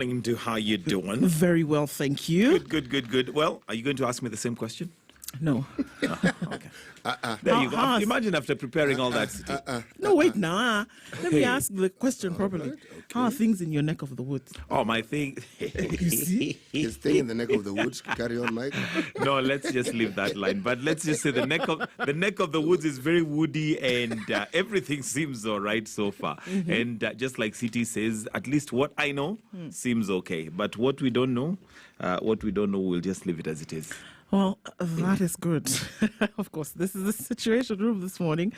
Into how you doing? Very well, thank you. Good. Well, are you going to ask me the same question? No. Okay. There you go. Imagine after preparing all that. No, wait, nah. Let me ask the question properly. Right, okay. How are things in your neck of the woods? Oh, my thing. You see? His thing in the neck of the woods. Carry on, Mike. No, let's just leave that line. But let's just say the neck of the woods is very woody, and everything seems all right so far. Mm-hmm. And just like CT says, at least what I know seems okay. But what we don't know, we'll just leave it as it is. Well, that is good. Of course, this is the Situation Room this morning.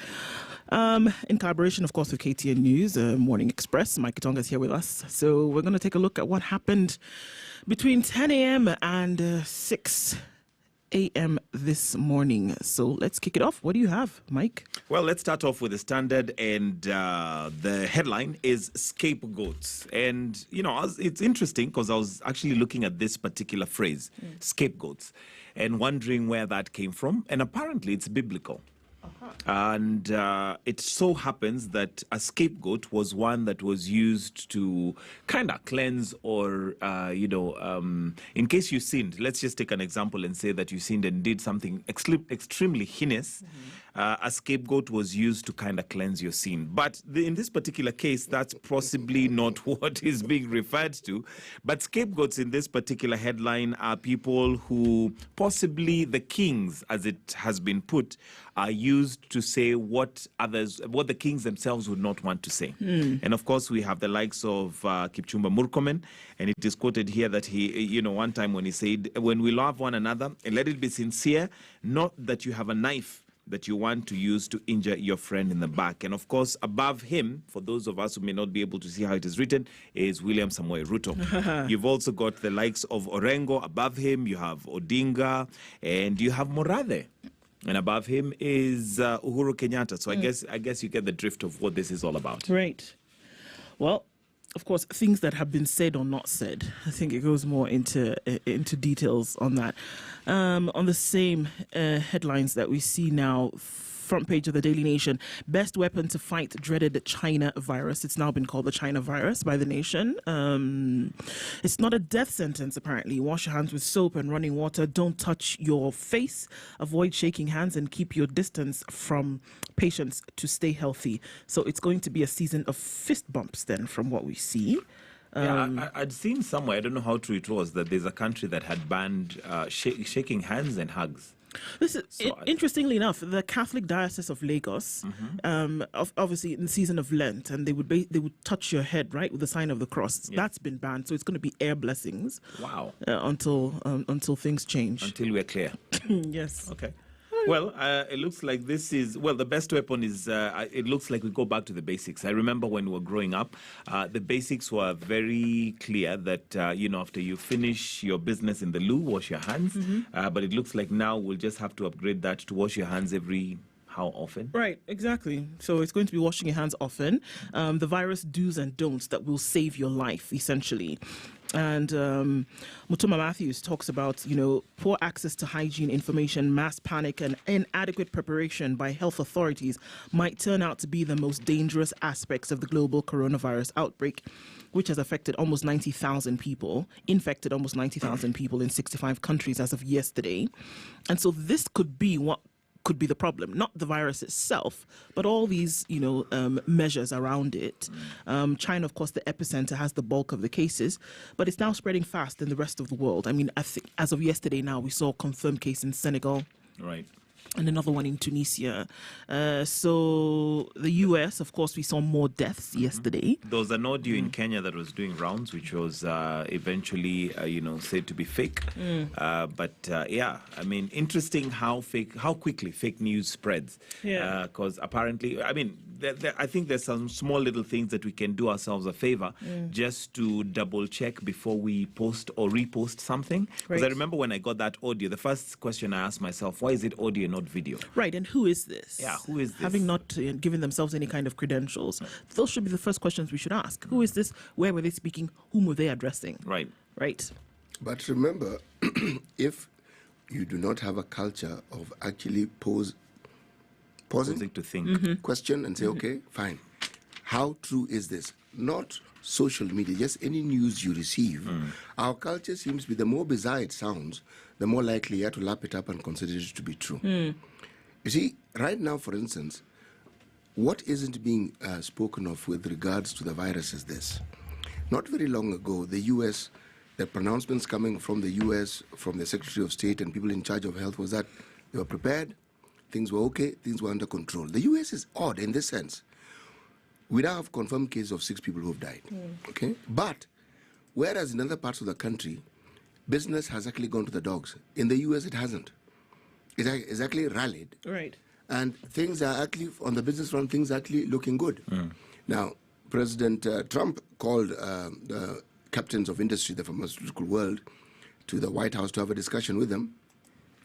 In collaboration, of course, with KTN News, Morning Express. Mike Kitonga is here with us. So we're going to take a look at what happened between 10 a.m. and 6 a.m. this morning. So let's kick it off. What do you have, Mike? Well, let's start off with the Standard, and the headline is Scapegoats. And, it's interesting because I was actually looking at this particular phrase, scapegoats, and wondering where that came from. And apparently it's biblical. And it so happens that a scapegoat was one that was used to kind of cleanse or, in case you sinned. Let's just take an example and say that you sinned and did something extremely heinous. A scapegoat was used to kind of cleanse your sin. But in this particular case, that's possibly not what is being referred to. But scapegoats in this particular headline are people who possibly the kings, as it has been put, are used to say what the kings themselves would not want to say. And of course, we have the likes of Kipchumba Murkomen, and it is quoted here that he, one time when he said, when we love one another, and let it be sincere, not that you have a knife that you want to use to injure your friend in the back. And of course, above him, for those of us who may not be able to see how it is written, is William Samoei Ruto. You've also got the likes of Orengo. Above him, you have Odinga, and you have Morathe. And above him is Uhuru Kenyatta. So I guess you get the drift of what this is all about. Right. Well, of course, things that have been said or not said. I think it goes more into details on that. On the same headlines that we see now, front page of the Daily Nation, best weapon to fight dreaded China virus. It's now been called the China virus by the Nation. It's not a death sentence, apparently. Wash your hands with soap and running water. Don't touch your face. Avoid shaking hands and keep your distance from patients to stay healthy. So it's going to be a season of fist bumps then, from what we see. I'd seen somewhere, I don't know how true it was, that there's a country that had banned shaking hands and hugs. This is interestingly enough, the Catholic Diocese of Lagos, obviously in the season of Lent, and they would touch your head, right, with the sign of the cross. Yeah. That's been banned, so it's going to be air blessings. Wow! Until things change. Until we're clear. Yes. Okay. Well, it looks like this is, the best weapon is, it looks like we go back to the basics. I remember when we were growing up, the basics were very clear that, after you finish your business in the loo, wash your hands. But it looks like now we'll just have to upgrade that to wash your hands every... How often? Right, exactly. So it's going to be washing your hands often. The virus do's and don'ts that will save your life, essentially. And Mutuma Matthews talks about, poor access to hygiene information, mass panic, and inadequate preparation by health authorities might turn out to be the most dangerous aspects of the global coronavirus outbreak, which has infected almost 90,000 people in 65 countries as of yesterday. And so this could be what could be the problem, not the virus itself, but all these, measures around it. China, of course, the epicenter, has the bulk of the cases, but it's now spreading fast in the rest of the world. I mean, I think as of yesterday now, we saw a confirmed case in Senegal. Right. And another one in Tunisia. So the US, of course, we saw more deaths yesterday. There was an audio in Kenya that was doing rounds, which was eventually, said to be fake. Interesting how quickly fake news spreads. Yeah. Because apparently, I think there's some small little things that we can do ourselves a favor just to double check before we post or repost something. Because I remember when I got that audio, the first question I asked myself, why is it audio, not video? Right, and who is this? Yeah, who is this? Having not given themselves any kind of credentials. Those should be the first questions we should ask. Who is this? Where were they speaking? Whom were they addressing? Right. But remember, if you do not have a culture of actually pausing to think, question and say, okay, fine. How true is this? Not social media, just any news you receive, our culture seems to be the more bizarre it sounds, the more likely you have to lap it up and consider it to be true. You see, right now, for instance, what isn't being spoken of with regards to the virus is this. Not very long ago, the U.S., the pronouncements coming from the U.S., from the Secretary of State and people in charge of health was that they were prepared, things were okay, things were under control. The U.S. is odd in this sense. We now have confirmed cases of 6 people who have died, okay? But whereas in other parts of the country, business has actually gone to the dogs. In the U.S., it hasn't. It's actually rallied. Right. And things are actually, on the business front, things are actually looking good. Now, President Trump called the captains of industry, the pharmaceutical world, to the White House to have a discussion with them.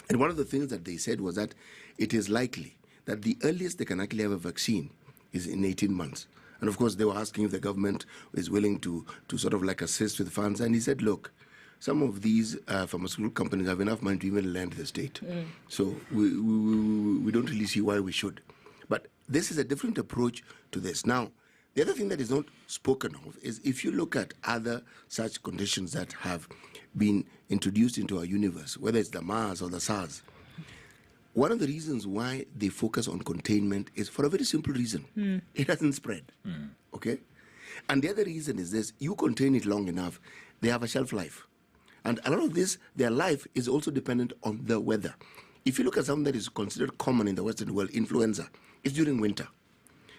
And one of the things that they said was that it is likely that the earliest they can actually have a vaccine is in 18 months. And of course, they were asking if the government is willing to sort of like assist with funds. And he said, look, some of these pharmaceutical companies have enough money to even lend the state. So we don't really see why we should. But this is a different approach to this. Now, the other thing that is not spoken of is if you look at other such conditions that have been introduced into our universe, whether it's the MERS or the SARS, one of the reasons why they focus on containment is for a very simple reason. It doesn't spread, okay? And the other reason is this: you contain it long enough, they have a shelf life. And a lot of this, their life is also dependent on the weather. If you look at something that is considered common in the Western world, influenza, it's during winter.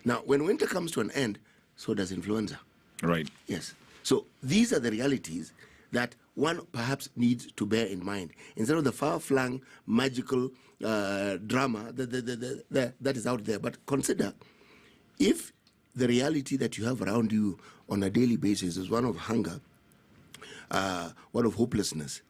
Now, when winter comes to an end, so does influenza. Right. Yes. So these are the realities that one perhaps needs to bear in mind instead of the far-flung magical drama that is out there. But consider, if the reality that you have around you on a daily basis is one of hunger, one of hopelessness,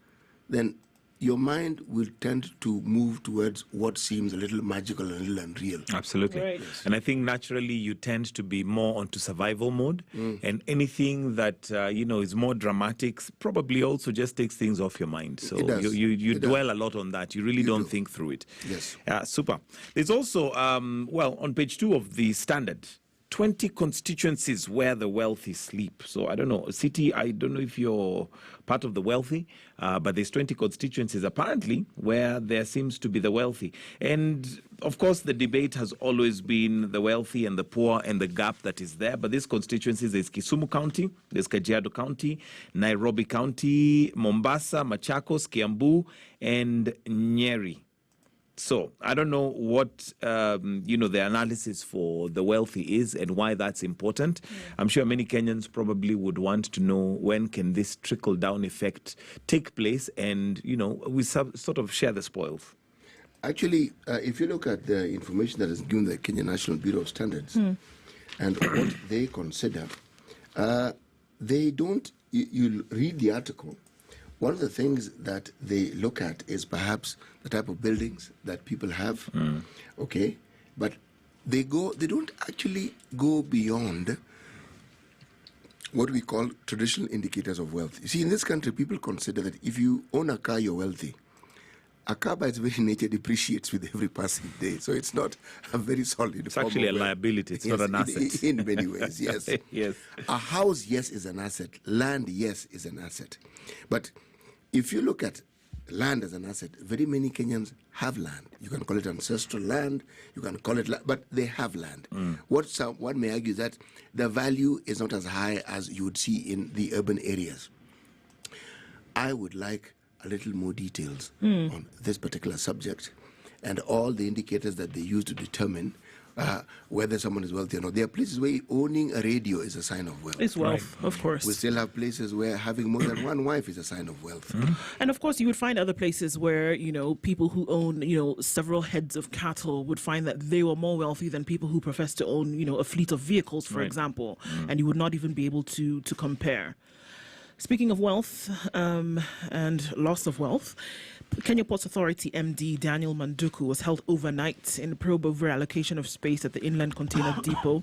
then your mind will tend to move towards what seems a little magical and a little unreal. Absolutely. Right. And I think naturally you tend to be more onto survival mode, and anything that, is more dramatic probably also just takes things off your mind. So It does. you It dwell does. a lot on that. You really You don't do. think through it. Yes. Super. There's also, on page 2 of the Standard, 20 constituencies where the wealthy sleep. So I don't know, City, I don't know if you're part of the wealthy, but there's 20 constituencies apparently where there seems to be the wealthy. And of course, the debate has always been the wealthy and the poor and the gap that is there. But these constituencies, there's Kisumu County, there's Kajiado County, Nairobi County, Mombasa, Machakos, Kiambu, and Nyeri. So I don't know what, the analysis for the wealthy is and why that's important. I'm sure many Kenyans probably would want to know when can this trickle-down effect take place and, we sort of share the spoils. Actually, if you look at the information that is given the Kenya National Bureau of Standards and what they consider, they don't, you read the article, one of the things that they look at is perhaps the type of buildings that people have, okay? But they don't actually go beyond what we call traditional indicators of wealth. You see, in this country, people consider that if you own a car, you're wealthy. A car by its very nature depreciates with every passing day, so it's not a very solid It's form actually of a wealth. liability, it's not an asset. In many ways, yes. Yes. A house, yes, is an asset. Land, yes, is an asset. But if you look at land as an asset, very many Kenyans have land. You can call it ancestral land, you can call it, but they have land. One may argue that the value is not as high as you would see in the urban areas. I would like a little more details on this particular subject and all the indicators that they use to determine whether someone is wealthy or not. There are places where owning a radio is a sign of wealth. It's wealth, of course. We still have places where having more than one wife is a sign of wealth. And of course, you would find other places where, people who own, several heads of cattle would find that they were more wealthy than people who profess to own, a fleet of vehicles, for example. And you would not even be able to compare. Speaking of wealth and loss of wealth, Kenya Ports Authority MD Daniel Manduku was held overnight in probe over allocation of space at the Inland Container Depot.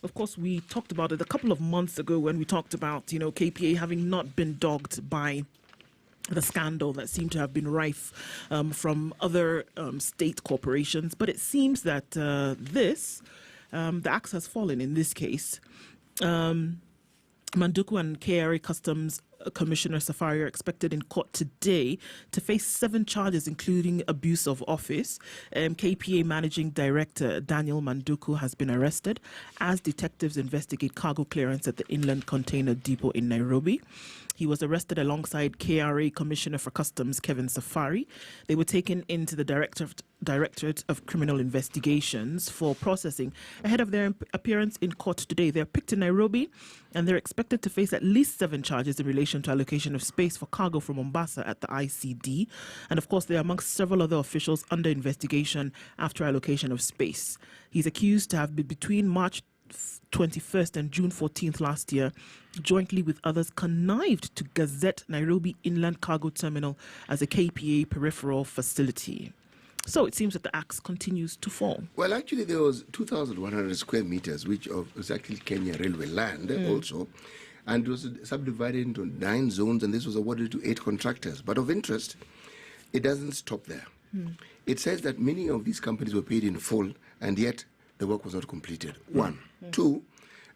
Of course, we talked about it a couple of months ago when we talked about, KPA having not been dogged by the scandal that seemed to have been rife from other state corporations. But it seems that the axe has fallen in this case. Manduku and KRA Customs Commissioner Safari are expected in court today to face 7 charges, including abuse of office. KPA Managing Director Daniel Manduku has been arrested as detectives investigate cargo clearance at the Inland Container Depot in Nairobi. He was arrested alongside KRA Commissioner for Customs Kevin Safari. They were taken into the Directorate of Criminal Investigations for processing ahead of their appearance in court today. They're picked in Nairobi and they're expected to face at least 7 charges in relation to allocation of space for cargo from Mombasa at the ICD. And of course, they're amongst several other officials under investigation after allocation of space. He's accused to have been between March 21st and June 14th last year, jointly with others, connived to gazette Nairobi Inland Cargo Terminal as a KPA peripheral facility. So it seems that the axe continues to fall. Well, actually, there was 2,100 square meters, which was actually Kenya Railway land also, and it was subdivided into 9 zones, and this was awarded to 8 contractors. But of interest, it doesn't stop there. It says that many of these companies were paid in full, and yet the work was not completed. 1. 2,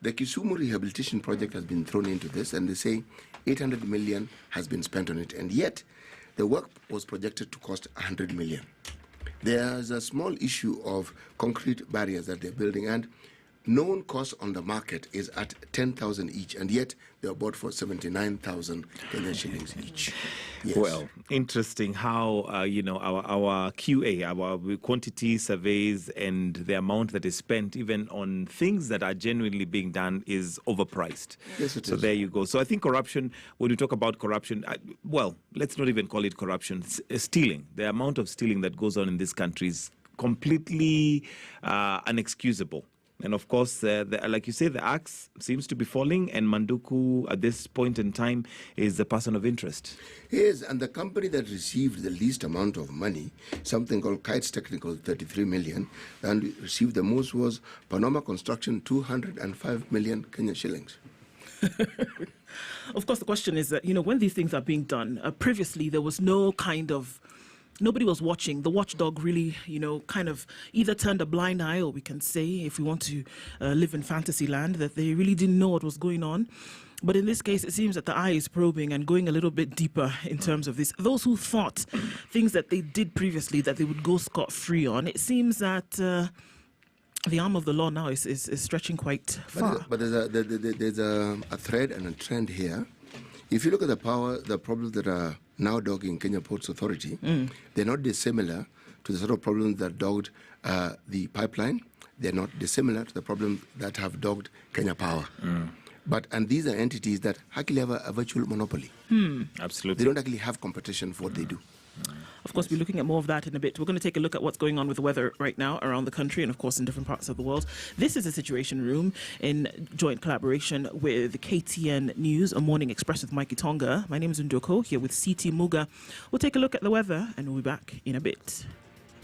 the Kisumu rehabilitation project has been thrown into this, and they say 800 million has been spent on it, and yet the work was projected to cost 100 million. There's a small issue of concrete barriers that they're building, and known cost on the market is at 10,000 each, and yet they are bought for 79,000 Kenyan shillings each. Yes. Well, interesting how our QA, our quantity surveys, and the amount that is spent even on things that are genuinely being done is overpriced. Yes, it so is. there you go. So I think corruption. When we talk about corruption, well, let's not even call it corruption. Stealing. The amount of stealing that goes on in this country is completely unexcusable. And of course, like you say, the axe seems to be falling, and Manduku at this point in time is the person of interest. Yes, and the company that received the least amount of money, something called Kites Technical, 33 million, and received the most was Panama Construction, 205 million Kenyan shillings. Of course, the question is that, when these things are being done, previously there was no kind of... Nobody was watching. The watchdog really, kind of either turned a blind eye, or we can say, if we want to live in fantasy land, that they really didn't know what was going on. But in this case, it seems that the eye is probing and going a little bit deeper in terms of this. Those who thought things that they did previously that they would go scot-free on, it seems that the arm of the law now is stretching quite far. But there's a thread and a trend here. If you look at the problems that are now dogging Kenya Ports Authority, they're not dissimilar to the sort of problems that dogged the pipeline. They're not dissimilar to the problems that have dogged Kenya Power. And these are entities that actually have a virtual monopoly. Absolutely. They don't actually have competition for what they do. Of course, we're looking at more of that in a bit. We're going to take a look at what's going on with the weather right now around the country and, of course, in different parts of the world. This is a Situation Room in joint collaboration with KTN News, a Morning Express with Mikey Tonga. My name is Ndoko, here with CT Muga. We'll take a look at the weather and we'll be back in a bit.